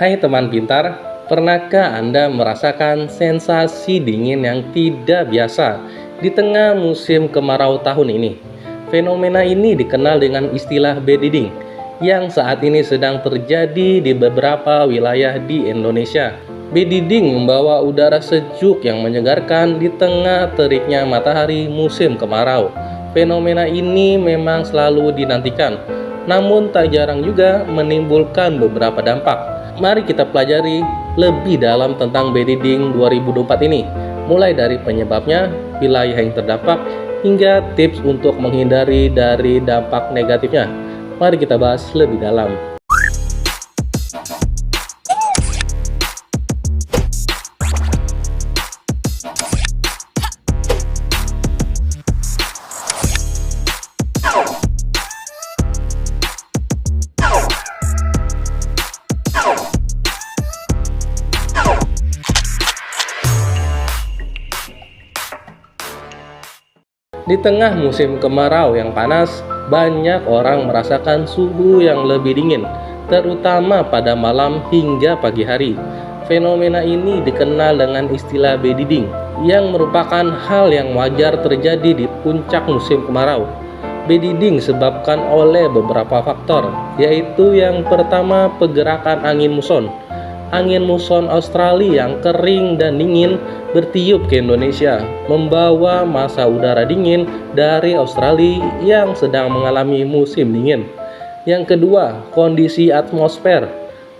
Hai teman pintar, pernahkah Anda merasakan sensasi dingin yang tidak biasa di tengah musim kemarau tahun ini? Fenomena ini dikenal dengan istilah bediding, yang saat ini sedang terjadi di beberapa wilayah di Indonesia. Bediding membawa udara sejuk yang menyegarkan di tengah teriknya matahari musim kemarau. Fenomena ini memang selalu dinantikan, namun tak jarang juga menimbulkan beberapa dampak. Mari kita pelajari lebih dalam tentang bediding 2024 ini, mulai dari penyebabnya, wilayah yang terdampak, hingga tips untuk menghindari dari dampak negatifnya. Mari kita bahas lebih dalam. Di tengah musim kemarau yang panas, banyak orang merasakan suhu yang lebih dingin, terutama pada malam hingga pagi hari. Fenomena ini dikenal dengan istilah bediding, yang merupakan hal yang wajar terjadi di puncak musim kemarau. Bediding disebabkan oleh beberapa faktor, yaitu yang pertama, pergerakan angin muson. Angin muson Australia yang kering dan dingin bertiup ke Indonesia, membawa massa udara dingin dari Australia yang sedang mengalami musim dingin. Yang kedua, kondisi atmosfer.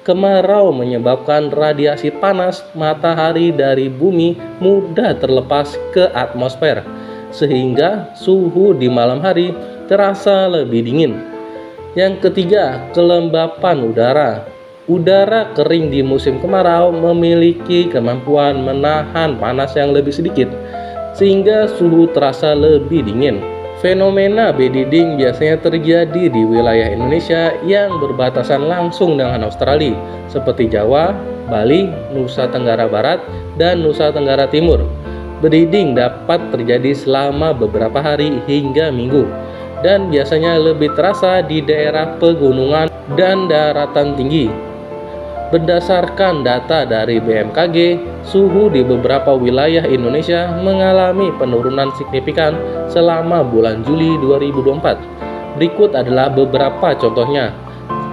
Kemarau menyebabkan radiasi panas matahari dari bumi mudah terlepas ke atmosfer, sehingga suhu di malam hari terasa lebih dingin. Yang ketiga, kelembapan udara. Udara kering di musim kemarau memiliki kemampuan menahan panas yang lebih sedikit, sehingga suhu terasa lebih dingin. Fenomena bediding biasanya terjadi di wilayah Indonesia yang berbatasan langsung dengan Australia, seperti Jawa, Bali, Nusa Tenggara Barat, dan Nusa Tenggara Timur. Bediding dapat terjadi selama beberapa hari hingga minggu, dan biasanya lebih terasa di daerah pegunungan dan daratan tinggi. Berdasarkan data dari BMKG, suhu di beberapa wilayah Indonesia mengalami penurunan signifikan selama bulan Juli 2024. Berikut adalah beberapa contohnya.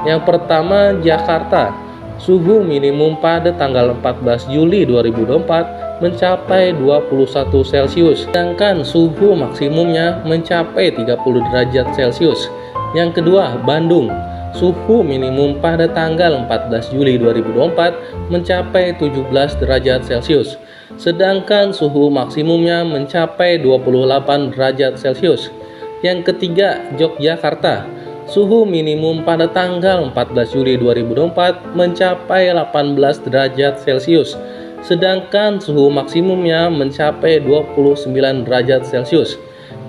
Yang pertama, Jakarta. Suhu minimum pada tanggal 14 Juli 2024 mencapai 21 Celcius, sedangkan suhu maksimumnya mencapai 30 derajat Celcius. Yang kedua, Bandung. Suhu minimum pada tanggal 14 Juli 2024 mencapai 17 derajat Celcius, sedangkan suhu maksimumnya mencapai 28 derajat Celcius. Yang ketiga, Yogyakarta. Suhu minimum pada tanggal 14 Juli 2024 mencapai 18 derajat Celcius, sedangkan suhu maksimumnya mencapai 29 derajat Celcius.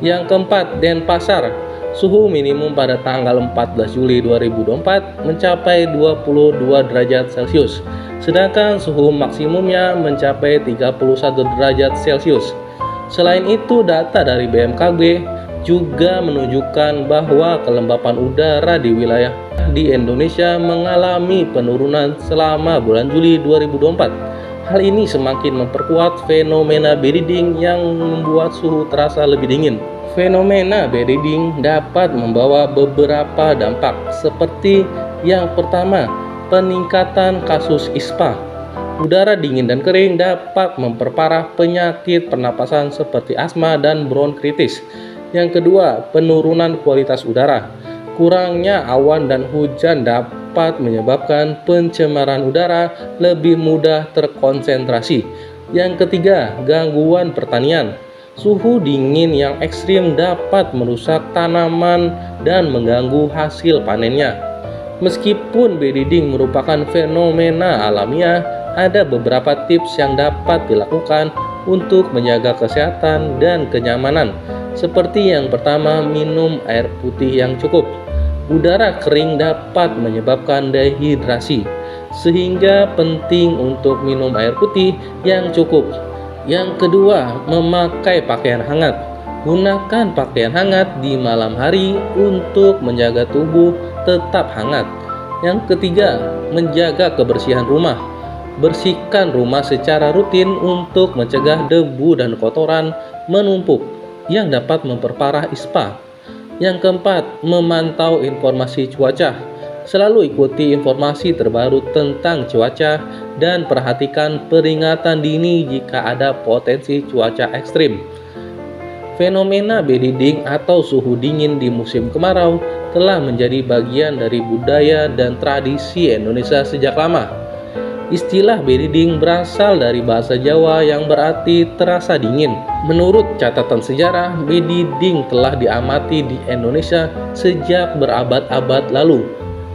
Yang keempat, Denpasar. Suhu minimum pada tanggal 14 Juli 2024 mencapai 22 derajat Celcius, sedangkan suhu maksimumnya mencapai 31 derajat Celcius. Selain itu, data dari BMKG juga menunjukkan bahwa kelembapan udara di wilayah di Indonesia mengalami penurunan selama bulan Juli 2024. Hal ini semakin memperkuat fenomena bediding yang membuat suhu terasa lebih dingin. Fenomena bediding dapat membawa beberapa dampak, seperti yang pertama, peningkatan kasus ISPA. Udara dingin dan kering dapat memperparah penyakit pernapasan seperti asma dan bronkitis. Yang kedua, penurunan kualitas udara. Kurangnya awan dan hujan dapat menyebabkan pencemaran udara lebih mudah terkonsentrasi. Yang ketiga, gangguan pertanian. Suhu dingin yang ekstrim dapat merusak tanaman dan mengganggu hasil panennya. Meskipun bediding merupakan fenomena alamiah, ada beberapa tips yang dapat dilakukan untuk menjaga kesehatan dan kenyamanan. Seperti yang pertama, minum air putih yang cukup. Udara kering dapat menyebabkan dehidrasi, sehingga penting untuk minum air putih yang cukup. Yang kedua, memakai pakaian hangat. Gunakan pakaian hangat di malam hari untuk menjaga tubuh tetap hangat. Yang ketiga, menjaga kebersihan rumah. Bersihkan rumah secara rutin untuk mencegah debu dan kotoran menumpuk yang dapat memperparah ispa. Yang keempat, memantau informasi cuaca. Selalu ikuti informasi terbaru tentang cuaca dan perhatikan peringatan dini jika ada potensi cuaca ekstrim. Fenomena bediding atau suhu dingin di musim kemarau telah menjadi bagian dari budaya dan tradisi Indonesia sejak lama. Istilah bediding berasal dari bahasa Jawa yang berarti terasa dingin. Menurut catatan sejarah, bediding telah diamati di Indonesia sejak berabad-abad lalu.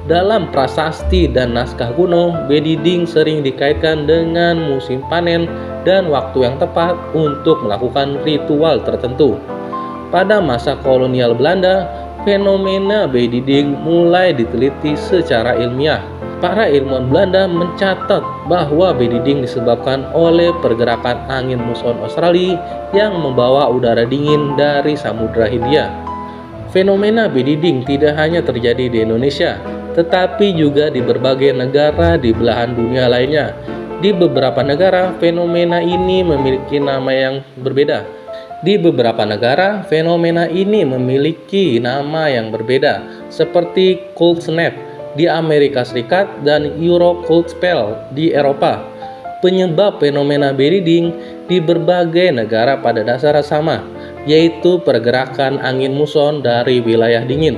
Dalam prasasti dan naskah kuno, bediding sering dikaitkan dengan musim panen dan waktu yang tepat untuk melakukan ritual tertentu. Pada masa kolonial Belanda, fenomena bediding mulai diteliti secara ilmiah. Para ilmuwan Belanda mencatat bahwa bediding disebabkan oleh pergerakan angin muson Australia yang membawa udara dingin dari Samudra Hindia. Fenomena bediding tidak hanya terjadi di Indonesia, tetapi juga di berbagai negara di belahan dunia lainnya. Di beberapa negara, fenomena ini memiliki nama yang berbeda. Seperti cold snap di Amerika Serikat dan Euro cold spell di Eropa. Penyebab fenomena bediding di berbagai negara pada dasarnya sama, yaitu pergerakan angin muson dari wilayah dingin.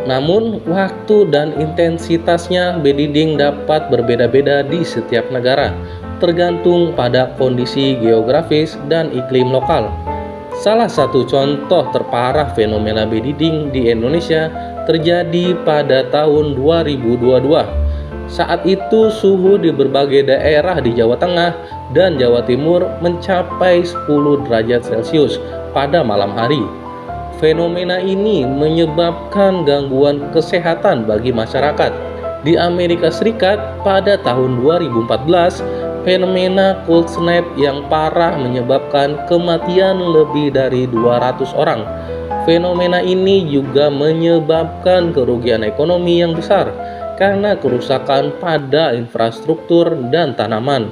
Namun, waktu dan intensitasnya bediding dapat berbeda-beda di setiap negara, tergantung pada kondisi geografis dan iklim lokal. Salah satu contoh terparah fenomena bediding di Indonesia terjadi pada tahun 2022. Saat itu suhu di berbagai daerah di Jawa Tengah dan Jawa Timur mencapai 10 derajat Celcius pada malam hari. Fenomena ini menyebabkan gangguan kesehatan bagi masyarakat. Di Amerika Serikat pada tahun 2014, fenomena cold snap yang parah menyebabkan kematian lebih dari 200 orang. Fenomena ini juga menyebabkan kerugian ekonomi yang besar karena kerusakan pada infrastruktur dan tanaman.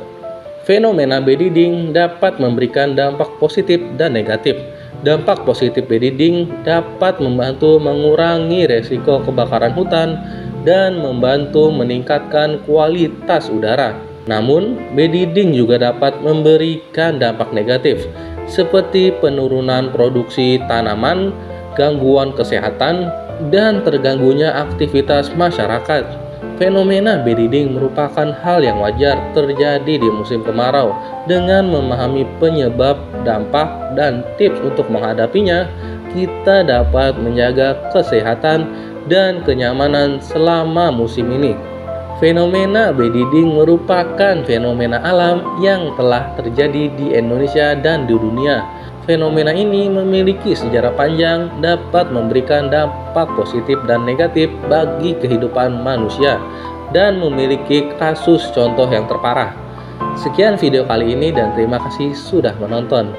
Fenomena bediding dapat memberikan dampak positif dan negatif. Dampak positif bediding dapat membantu mengurangi resiko kebakaran hutan dan membantu meningkatkan kualitas udara. Namun, bediding juga dapat memberikan dampak negatif, seperti penurunan produksi tanaman, gangguan kesehatan, dan terganggunya aktivitas masyarakat. Fenomena bediding merupakan hal yang wajar terjadi di musim kemarau. Dengan memahami penyebab, dampak, dan tips untuk menghadapinya, kita dapat menjaga kesehatan dan kenyamanan selama musim ini. Fenomena bediding merupakan fenomena alam yang telah terjadi di Indonesia dan di dunia. Fenomena ini memiliki sejarah panjang, dapat memberikan dampak positif dan negatif bagi kehidupan manusia, dan memiliki kasus contoh yang terparah. Sekian video kali ini dan terima kasih sudah menonton.